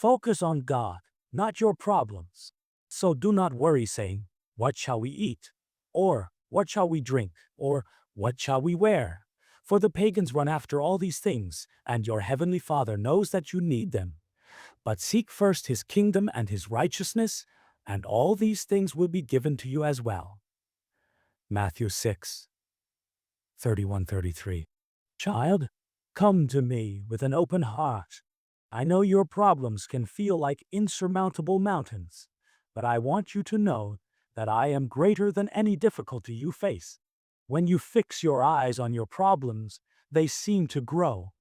Focus on God, not your problems. So do not worry saying, "What shall we eat?" Or "What shall we drink?" Or "What shall we wear?" For the pagans run after all these things, and your heavenly Father knows that you need them. But seek first his kingdom and his righteousness, and all these things will be given to you as well. Matthew 6:31-33. Child, come to me with an open heart. I know your problems can feel like insurmountable mountains, but I want you to know that I am greater than any difficulty you face. When you fix your eyes on your problems, they seem to grow.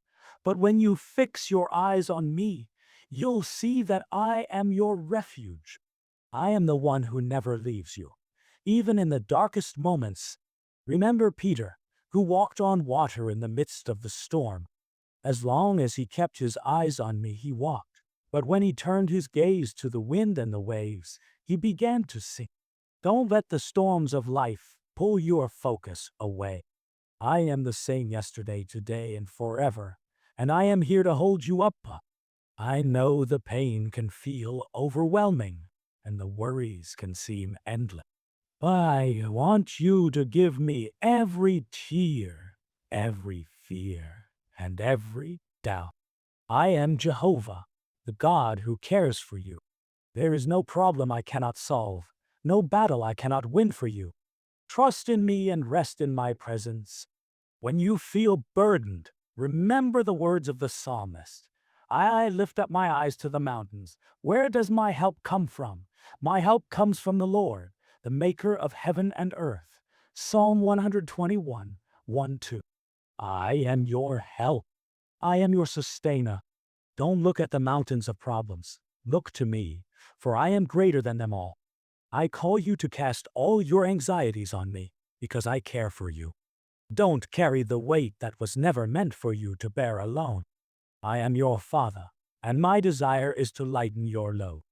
But when you fix your eyes on me, you'll see that I am your refuge. I am the one who never leaves you, even in the darkest moments. Remember Peter, who walked on water in the midst of the storm. As long as he kept his eyes on me, he walked. But when he turned his gaze to the wind and the waves, he began to sink. Don't let the storms of life pull your focus away. I am the same yesterday, today, and forever, and I am here to hold you up. I know the pain can feel overwhelming, and the worries can seem endless. But I want you to give me every tear, every fear, and every doubt. I am Jehovah, the God who cares for you. There is no problem I cannot solve, no battle I cannot win for you. Trust in me and rest in my presence. When you feel burdened, remember the words of the psalmist. I lift up my eyes to the mountains. Where does my help come from? My help comes from the Lord, the maker of heaven and earth. Psalm 121, 1-2. I am your help. I am your sustainer. Don't look at the mountains of problems. Look to me, for I am greater than them all. I call you to cast all your anxieties on me, because I care for you. Don't carry the weight that was never meant for you to bear alone. I am your Father, and my desire is to lighten your load.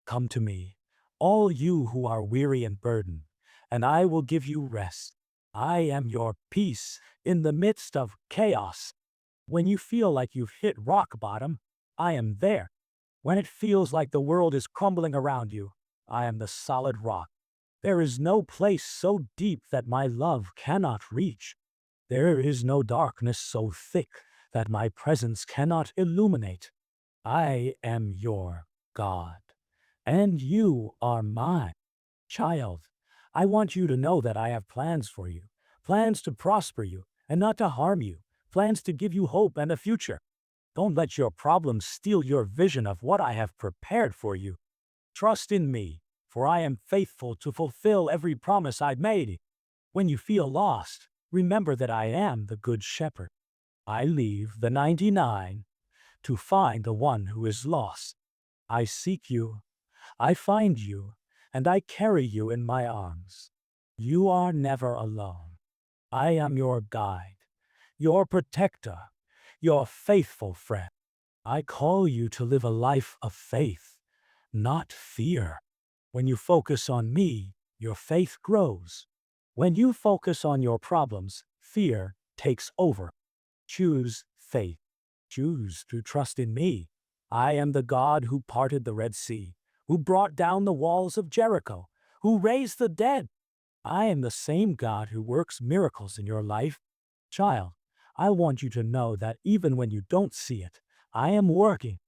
Come to me, all you who are weary and burdened, and I will give you rest. I am your peace in the midst of chaos. When you feel like you've hit rock bottom, I am there. When it feels like the world is crumbling around you, I am the solid rock. There is no place so deep that my love cannot reach. There is no darkness so thick that my presence cannot illuminate. I am your God, and you are mine. Child, I want you to know that I have plans for you, plans to prosper you and not to harm you, plans to give you hope and a future. Don't let your problems steal your vision of what I have prepared for you. Trust in me, for I am faithful to fulfill every promise I've made. When you feel lost, remember that I am the Good Shepherd. I leave the 99 to find the one who is lost. I seek you, I find you, and I carry you in my arms. You are never alone. I am your guide, your protector, your faithful friend. I call you to live a life of faith, not fear. When you focus on me, your faith grows. When you focus on your problems, fear takes over. Choose faith. Choose to trust in me. I am the God who parted the Red Sea, who brought down the walls of Jericho, who raised the dead. I am the same God who works miracles in your life. Child, I want you to know that even when you don't see it, I am working.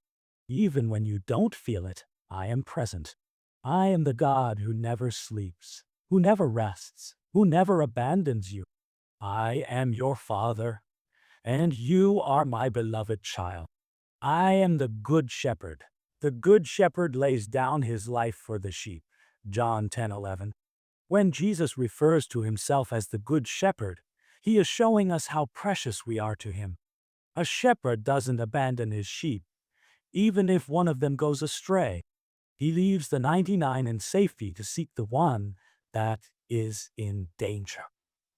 Even when you don't feel it, I am present. I am the God who never sleeps, who never rests, who never abandons you. I am your Father, and you are my beloved child. I am the Good Shepherd. The Good Shepherd lays down his life for the sheep. John 10:11. When Jesus refers to himself as the Good Shepherd, he is showing us how precious we are to him. A shepherd doesn't abandon his sheep, even if one of them goes astray. He leaves the 99 in safety to seek the one that is in danger.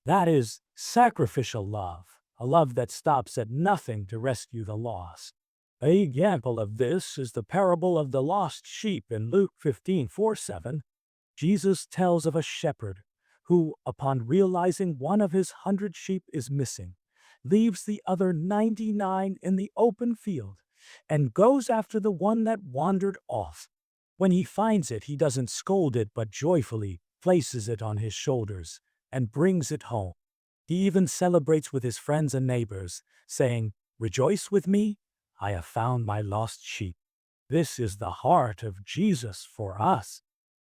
That is sacrificial love, a love that stops at nothing to rescue the lost. An example of this is the parable of the lost sheep in Luke 15:4-7. Jesus tells of a shepherd who, upon realizing one of his 100 sheep is missing, leaves the other 99 in the open field. and goes after the one that wandered off. When he finds it, he doesn't scold it but joyfully places it on his shoulders and brings it home. He even celebrates with his friends and neighbors, saying, "Rejoice with me, I have found my lost sheep." This is the heart of Jesus for us.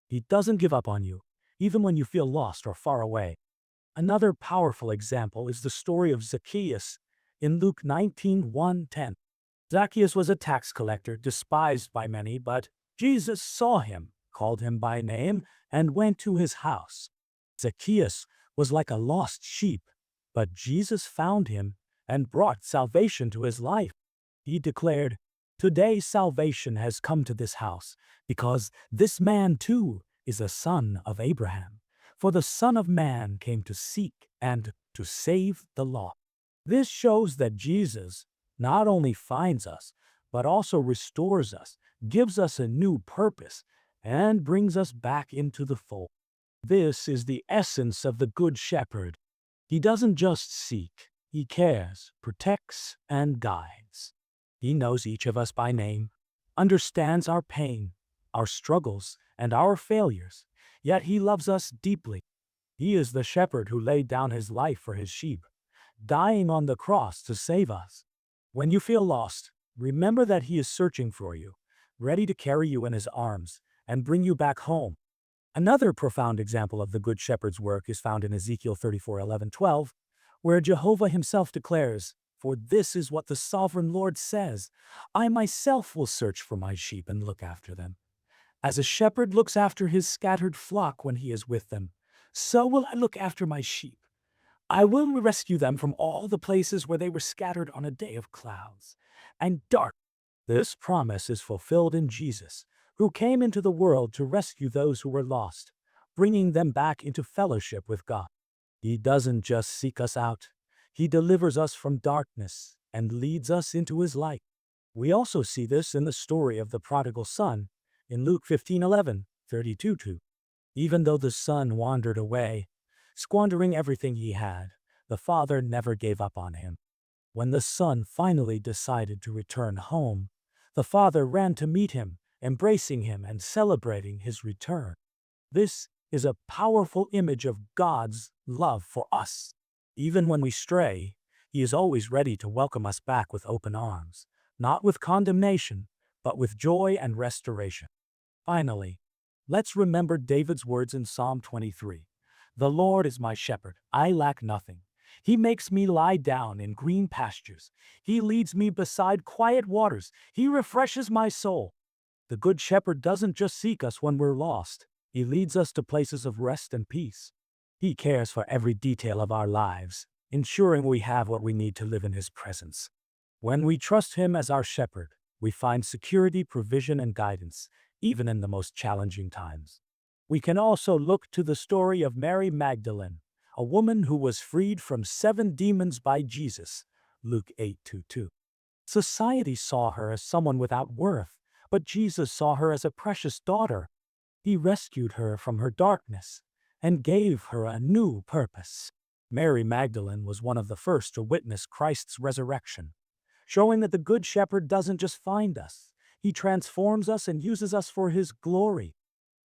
He doesn't give up on you, even when you feel lost or far away. Another powerful example is the story of Zacchaeus in Luke 19:1-10. Zacchaeus was a tax collector, despised by many, but Jesus saw him, called him by name, and went to his house. Zacchaeus was like a lost sheep, but Jesus found him and brought salvation to his life. He declared, "Today salvation has come to this house, because this man too is a son of Abraham. For the Son of Man came to seek and to save the lost." This shows that Jesus not only finds us, but also restores us, gives us a new purpose, and brings us back into the fold. This is the essence of the Good Shepherd. He doesn't just seek, he cares, protects, and guides. He knows each of us by name, understands our pain, our struggles, and our failures, yet he loves us deeply. He is the shepherd who laid down his life for his sheep, dying on the cross to save us. When you feel lost, remember that he is searching for you, ready to carry you in his arms and bring you back home. Another profound example of the Good Shepherd's work is found in Ezekiel 34:11-12, where Jehovah himself declares, "For this is what the sovereign Lord says, I myself will search for my sheep and look after them. As a shepherd looks after his scattered flock when he is with them, so will I look after my sheep. I will rescue them from all the places where they were scattered on a day of clouds and dark." This promise is fulfilled in Jesus, who came into the world to rescue those who were lost, bringing them back into fellowship with God. He doesn't just seek us out, he delivers us from darkness and leads us into his light. We also see this in the story of the prodigal son in Luke 15:11-32. Even though the son wandered away, squandering everything he had, the father never gave up on him. When the son finally decided to return home, the father ran to meet him, embracing him and celebrating his return. This is a powerful image of God's love for us. Even when we stray, he is always ready to welcome us back with open arms, not with condemnation, but with joy and restoration. Finally, let's remember David's words in Psalm 23. "The Lord is my shepherd, I lack nothing. He makes me lie down in green pastures. He leads me beside quiet waters. He refreshes my soul." The Good Shepherd doesn't just seek us when we're lost. He leads us to places of rest and peace. He cares for every detail of our lives, ensuring we have what we need to live in his presence. When we trust him as our shepherd, we find security, provision, and guidance, even in the most challenging times. We can also look to the story of Mary Magdalene, a woman who was freed from 7 demons by Jesus, Luke 8:2. Society saw her as someone without worth, but Jesus saw her as a precious daughter. He rescued her from her darkness and gave her a new purpose. Mary Magdalene was one of the first to witness Christ's resurrection, showing that the Good Shepherd doesn't just find us, he transforms us and uses us for his glory.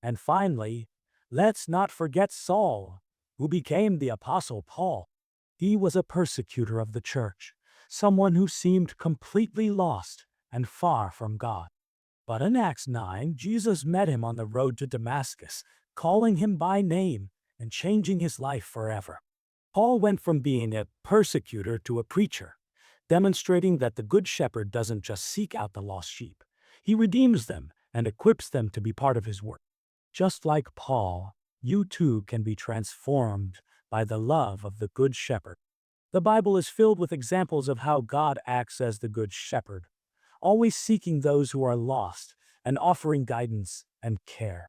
And finally, let's not forget Saul, who became the Apostle Paul. He was a persecutor of the church, someone who seemed completely lost and far from God. But in Acts 9, Jesus met him on the road to Damascus, calling him by name and changing his life forever. Paul went from being a persecutor to a preacher, demonstrating that the Good Shepherd doesn't just seek out the lost sheep. He redeems them and equips them to be part of his work. Just like Paul, you too can be transformed by the love of the Good Shepherd. The Bible is filled with examples of how God acts as the Good Shepherd, always seeking those who are lost and offering guidance and care.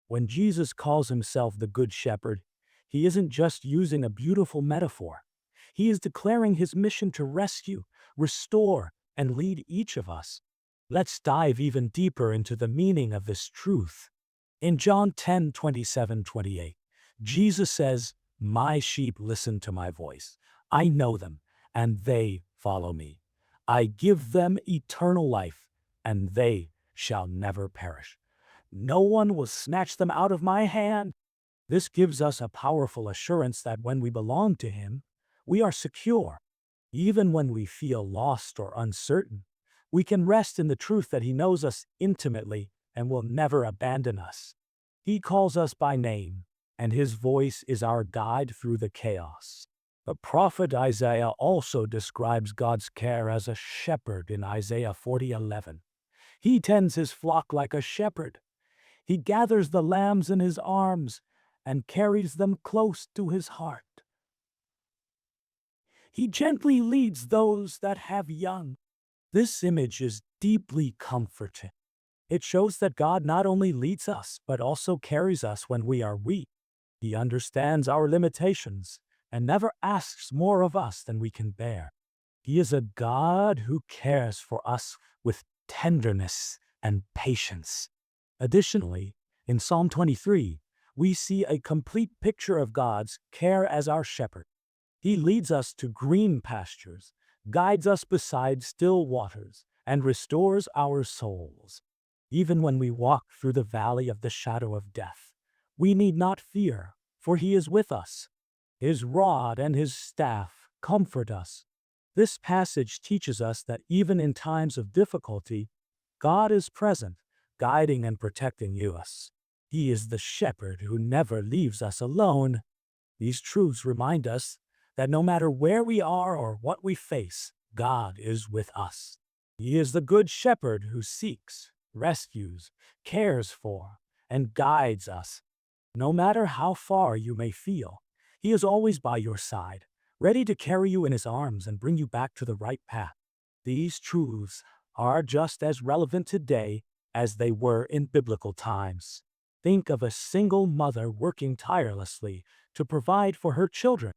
When Jesus calls himself the Good Shepherd, he isn't just using a beautiful metaphor. He is declaring his mission to rescue, restore, and lead each of us. Let's dive even deeper into the meaning of this truth. In John 10:27-28, Jesus says, "My sheep listen to my voice. I know them, and they follow me. I give them eternal life, and they shall never perish. No one will snatch them out of my hand. This gives us a powerful assurance that when we belong to Him, we are secure. Even when we feel lost or uncertain, we can rest in the truth that He knows us intimately and will never abandon us. He calls us by name, and His voice is our guide through the chaos. The prophet Isaiah also describes God's care as a shepherd in Isaiah 40:11. He tends His flock like a shepherd. He gathers the lambs in His arms and carries them close to His heart. He gently leads those that have young. This image is deeply comforting. It shows that God not only leads us, but also carries us when we are weak. He understands our limitations and never asks more of us than we can bear. He is a God who cares for us with tenderness and patience. Additionally, in Psalm 23, we see a complete picture of God's care as our shepherd. He leads us to green pastures, guides us beside still waters, and restores our souls. Even when we walk through the valley of the shadow of death, we need not fear, for He is with us. His rod and His staff comfort us. This passage teaches us that even in times of difficulty, God is present, guiding and protecting us. He is the shepherd who never leaves us alone. These truths remind us that no matter where we are or what we face, God is with us. He is the good shepherd who seeks, rescues, cares for, and guides us. No matter how far you may feel, He is always by your side, ready to carry you in His arms and bring you back to the right path. These truths are just as relevant today as they were in biblical times. Think of a single mother working tirelessly to provide for her children.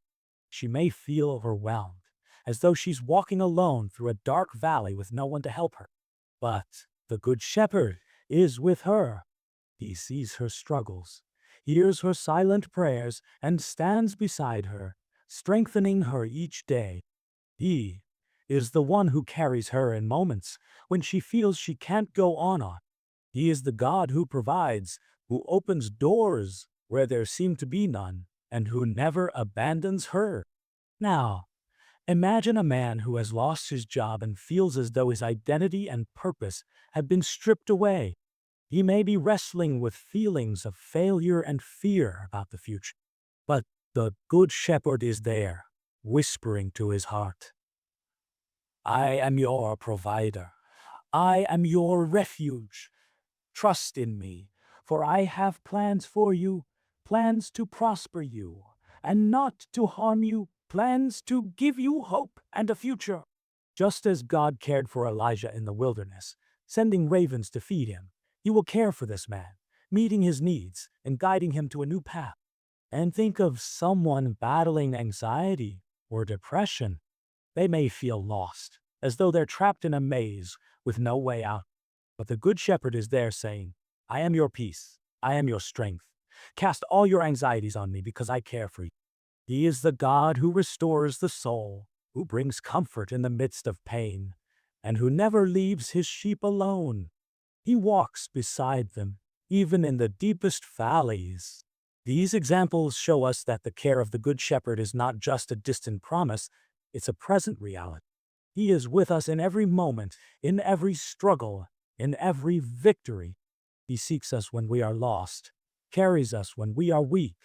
She may feel overwhelmed, as though she's walking alone through a dark valley with no one to help her. But the Good Shepherd is with her. He sees her struggles, hears her silent prayers, and stands beside her, strengthening her each day. He is the one who carries her in moments when she feels she can't go on. He is the God who provides, who opens doors where there seem to be none, and who never abandons her. Now, imagine a man who has lost his job and feels as though his identity and purpose have been stripped away. He may be wrestling with feelings of failure and fear about the future, but the Good Shepherd is there, whispering to his heart, I am your provider. I am your refuge. Trust in me, for I have plans for you, plans to prosper you, and not to harm you, plans to give you hope and a future. Just as God cared for Elijah in the wilderness, sending ravens to feed him, He will care for this man, meeting his needs and guiding him to a new path. And think of someone battling anxiety or depression. They may feel lost, as though they're trapped in a maze with no way out. But the Good Shepherd is there saying, I am your peace. I am your strength. Cast all your anxieties on me because I care for you. He is the God who restores the soul, who brings comfort in the midst of pain, and who never leaves His sheep alone. He walks beside them, even in the deepest valleys. These examples show us that the care of the Good Shepherd is not just a distant promise, it's a present reality. He is with us in every moment, in every struggle, in every victory. He seeks us when we are lost, carries us when we are weak,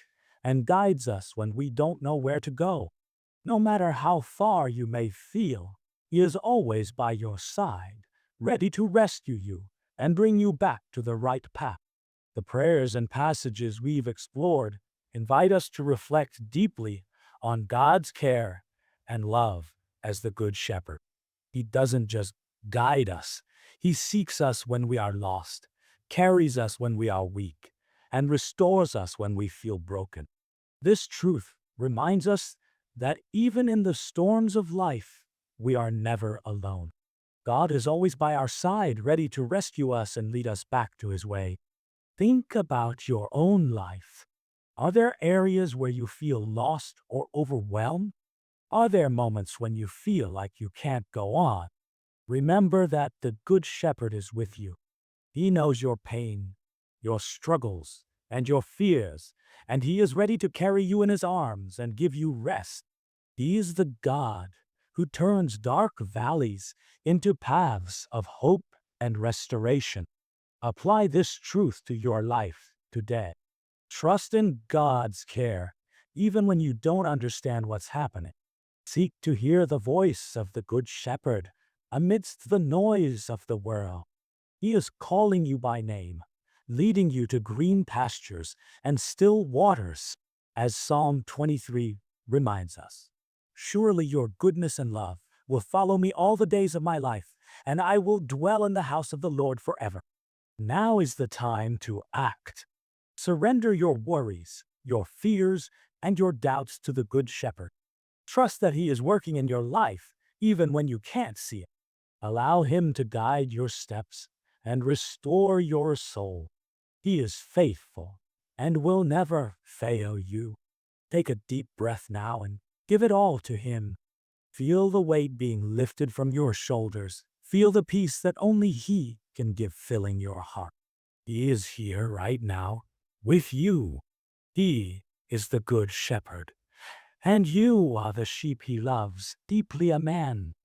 and guides us when we don't know where to go. No matter how far you may feel, He is always by your side, ready to rescue you and bring you back to the right path. The prayers and passages we've explored invite us to reflect deeply on God's care and love as the Good Shepherd. He doesn't just guide us, He seeks us when we are lost, carries us when we are weak, and restores us when we feel broken. This truth reminds us that even in the storms of life, we are never alone. God is always by our side, ready to rescue us and lead us back to His way. Think about your own life. Are there areas where you feel lost or overwhelmed? Are there moments when you feel like you can't go on? Remember that the Good Shepherd is with you. He knows your pain, your struggles, and your fears, and he is ready to carry you in his arms and give you rest. He is the God who turns dark valleys into paths of hope and restoration. Apply this truth to your life today. Trust in God's care, even when you don't understand what's happening. Seek to hear the voice of the Good Shepherd amidst the noise of the world. He is calling you by name, leading you to green pastures and still waters, as Psalm 23 reminds us. Surely your goodness and love will follow me all the days of my life, and I will dwell in the house of the Lord forever. Now is the time to act. Surrender your worries, your fears, and your doubts to the Good Shepherd. Trust that He is working in your life, even when you can't see it. Allow Him to guide your steps and restore your soul. He is faithful and will never fail you. Take a deep breath now and give it all to Him. Feel the weight being lifted from your shoulders. Feel the peace that only He can give filling your heart. He is here right now with you. He is the Good Shepherd, and you are the sheep He loves, deeply a man.